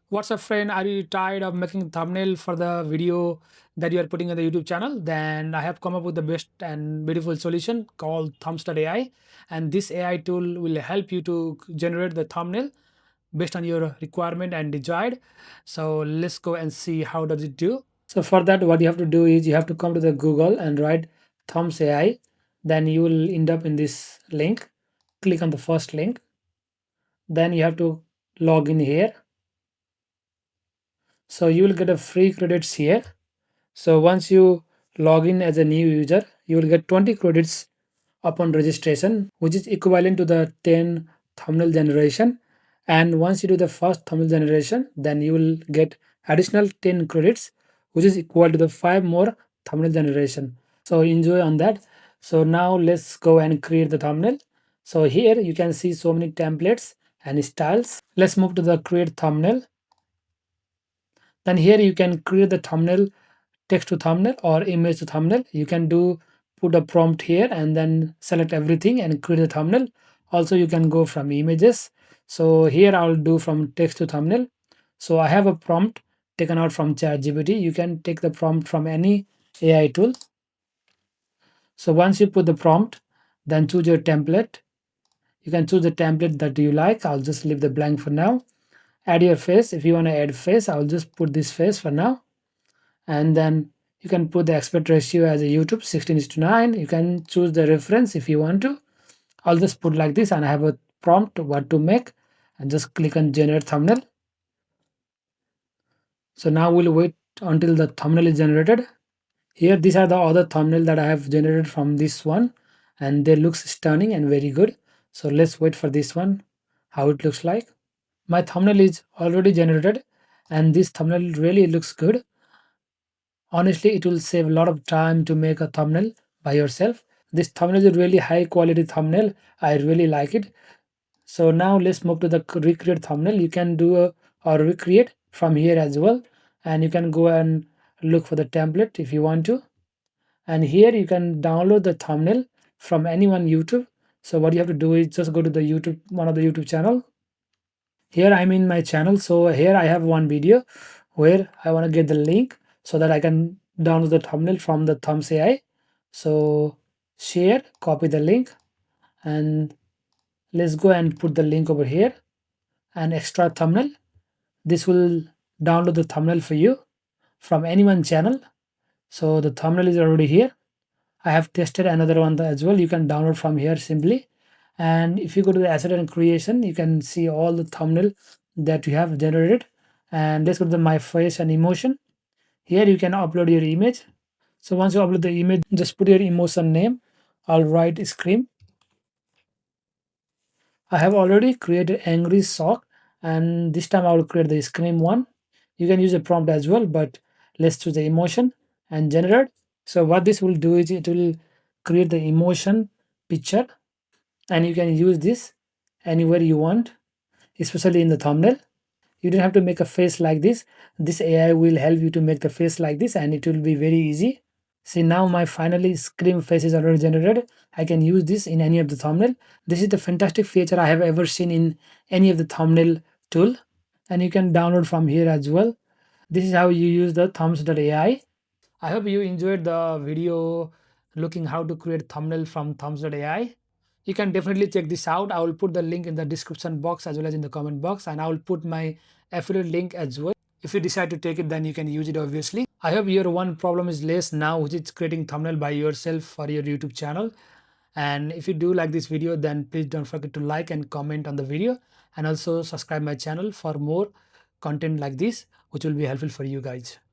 What's up, friend? Are you tired of making thumbnail for the video that you are putting on the YouTube channel? Then I have come up with the best and beautiful solution called Thumbs.ai, and this AI tool will help you to generate the thumbnail based on your requirement and desired. So let's go and see how does it do. So for that, what you have to do is you have to come to the Google and write Thumbs AI. Then you will end up in this link. Click on the first link. Then you have to log in here. So you will get a free credits here. So once you log in as a new user, you will get 20 credits upon registration, which is equivalent to the 10 thumbnail generation. And once you do the first thumbnail generation, then you will get additional 10 credits, which is equal to the 5 more thumbnail generation. So enjoy on that. So now let's go and create the thumbnail. So here you can see so many templates and styles. Let's move to the create thumbnail. Then here you can create the thumbnail, text to thumbnail or image to thumbnail. You can do put a prompt here and then select everything and create a thumbnail. Also you can go from images. So here I'll do from text to thumbnail. So I have a prompt taken out from ChatGPT. You can take the prompt from any AI tool. So once you put the prompt, then choose your template. You can choose the template that you like. I'll just leave the blank for now. Add your face. If you want to add face, I'll just put this face for now. And then you can put the aspect ratio as a YouTube 16:9. You can choose the reference if you want to. I'll just put like this and I have a prompt what to make and just click on generate thumbnail. So now we'll wait until the thumbnail is generated. Here these are the other thumbnail that I have generated from this one and they looks stunning and very good. So let's wait for this one how it looks like. My thumbnail is already generated and this thumbnail really looks good. Honestly, it will save a lot of time to make a thumbnail by yourself. This thumbnail is a really high quality thumbnail. I really like it. So now let's move to the recreate thumbnail. You can do a or recreate from here as well. And you can go and look for the template if you want to. And here you can download the thumbnail from anyone YouTube. So what you have to do is just go to the YouTube, one of the YouTube channel. Here I'm in my channel. So here I have one video where I want to get the link so that I can download the thumbnail from the Thumbs AI. So share, copy the link, and let's go and put the link over here and extra thumbnail. This will download the thumbnail for you from anyone channel. So the thumbnail is already here. I have tested another one as well. You can download from here simply. And if you go to the asset and creation, you can see all the thumbnail that you have generated. And let's go to the my face and emotion. Here you can upload your image. So once you upload the image, just put your emotion name. I'll write scream. I have already created angry sock, and this time I will create the scream one. You can use a prompt as well, but let's choose the emotion and generate. So what this will do is it will create the emotion picture, and you can use this anywhere you want, especially in the thumbnail. You don't have to make a face like this. This AI will help you to make the face like this, and it will be very easy. See, now my finally scream face is already generated. I can use this in any of the thumbnail. This is the fantastic feature I have ever seen in any of the thumbnail tool, and you can download from here as well. This is how you use the Thumbs.ai. I hope you enjoyed the video looking how to create thumbnail from Thumbs.ai. You can definitely check this out. I will put the link in the description box as well as in the comment box, and I will put my affiliate link as well. If you decide to take it, then you can use it obviously. I hope your one problem is less now, which is creating thumbnail by yourself for your YouTube channel. And if you do like this video, then please don't forget to like and comment on the video, and also subscribe my channel for more content like this, which will be helpful for you guys.